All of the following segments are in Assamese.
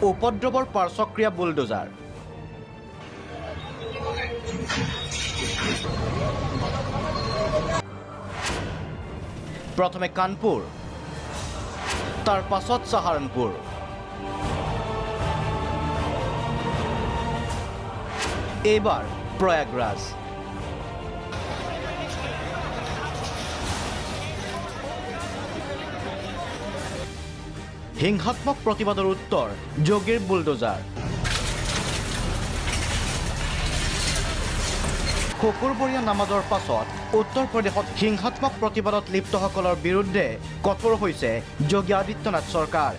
উপদ্ৰৱৰ পাৰ্শ্বক্ৰিয়া বুলডোজাৰ। প্ৰথমে কানপুৰ, তাৰ পাছত সাহাৰণপুৰ। এইবাৰ প্ৰয়াগৰাজ। হিংসাত্মক প্ৰতিবাদৰ উত্তৰ যোগীৰ বুলডোজাৰ। শুকুৰবৰীয়া নামাজৰ পাছত উত্তৰ প্ৰদেশত হিংসাত্মক প্ৰতিবাদত লিপ্তসকলৰ বিৰুদ্ধে কঠোৰ হৈছে যোগী আদিত্যনাথ চৰকাৰ।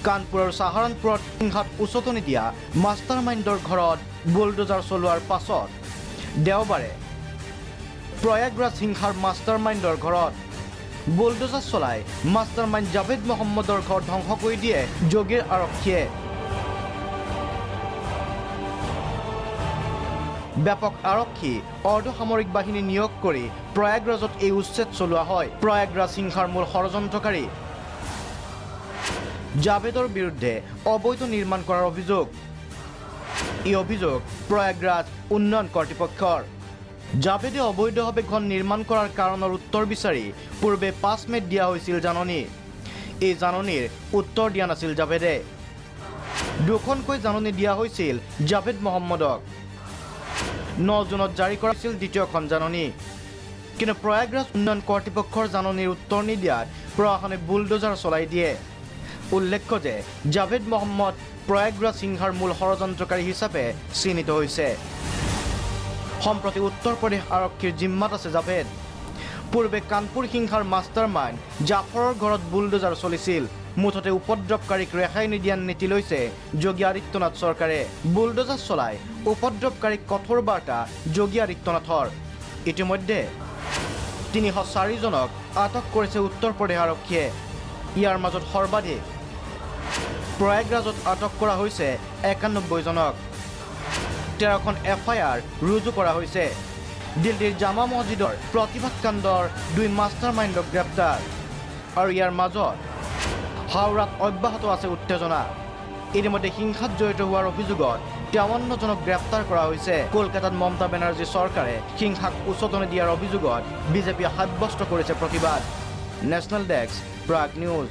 কানপুৰ আৰু সাহাৰণপুৰত হিংসাত উচতনি দিয়া মাষ্টাৰ মাইণ্ডৰ ঘৰত বুলডোজাৰ চলোৱাৰ পাছত দেওবাৰে প্ৰয়াগৰাজ হিংসাৰ মাষ্টাৰ মাইণ্ডৰ ঘৰত বুলডোজাৰ চলাই মাষ্টাৰ মাইণ্ড জাভেদ মহম্মদৰ ঘৰ ধ্বংস কৰি দিয়ে যোগীৰ আৰক্ষীয়ে। ব্যাপক আৰক্ষী অৰ্ধসামৰিক বাহিনী নিয়োগ কৰি প্ৰয়াগৰাজত এই উচ্ছেদ চলোৱা হয়। প্ৰয়াগৰাজ হিংসাৰ মূল ষড়যন্ত্ৰকাৰী জাভেদৰ বিৰুদ্ধে অবৈধ নিৰ্মাণ কৰাৰ অভিযোগ। এই অভিযোগ প্ৰয়াগৰাজ উন্নয়ন কৰ্তৃপক্ষৰ। জাভেদে অবৈধভাৱে ঘৰ নিৰ্মাণ কৰাৰ কাৰণৰ উত্তৰ বিচাৰি পূৰ্বে 5 মে'ত দিয়া হৈছিল জাননী। এই জাননীৰ উত্তৰ দিয়া নাছিল জাভেদে। দুখনকৈ জাননী দিয়া হৈছিল জাভেদ মহম্মদক। 9 জুনত জাৰি কৰা হৈছিল দ্বিতীয়খন জাননী। কিন্তু প্ৰয়াগৰাজ উন্নয়ন কৰ্তৃপক্ষৰ জাননীৰ উত্তৰ নিদিয়াত প্ৰশাসনে বুলডোজাৰ চলাই দিয়ে। উল্লেখ্য যে জাভেদ মহম্মদ প্ৰয়াগৰাজ হিংসাৰ মূল ষড়যন্ত্ৰকাৰী হিচাপে চিহ্নিত হৈছে। সম্প্ৰতি উত্তৰ প্ৰদেশ আৰক্ষীৰ জিম্মাত আছে জাভেদ। পূৰ্বে কানপুৰ হিংসাৰ মাষ্টাৰ মাইণ্ড জাফৰৰ ঘৰত বুলডোজাৰ চলিছিল। মুঠতে উপদ্ৰৱকাৰীক ৰেহাই নিদিয়াৰ নীতি লৈছে যোগী আদিত্যনাথ চৰকাৰে। বুলডোজাৰ চলাই উপদ্ৰৱকাৰীক কঠোৰ বাৰ্তা যোগী আদিত্যনাথৰ। ইতিমধ্যে 304 জনক আটক কৰিছে উত্তৰ প্ৰদেশ আৰক্ষীয়ে। ইয়াৰ মাজত সৰ্বাধিক প্ৰয়াগৰাজত আটক কৰা হৈছে 91 জনক। 13খন FIR ৰুজু কৰা হৈছে। দিল্লীৰ জামা মছজিদৰ প্ৰতিবাদ কাণ্ডৰ 2 মাষ্টাৰ মাইণ্ডক গ্ৰেপ্তাৰ। আৰু ইয়াৰ মাজত হাওৰাত অব্যাহত আছে উত্তেজনা। ইতিমধ্যে হিংসাত জড়িত হোৱাৰ অভিযোগত 53 জনক গ্ৰেপ্তাৰ কৰা হৈছে। কলকাতাত মমতা বেনাৰ্জী চৰকাৰে হিংসাক উচতনি দিয়াৰ অভিযোগত বিজেপিয়ে সাব্যস্ত কৰিছে প্ৰতিবাদ। National desk, Prag news.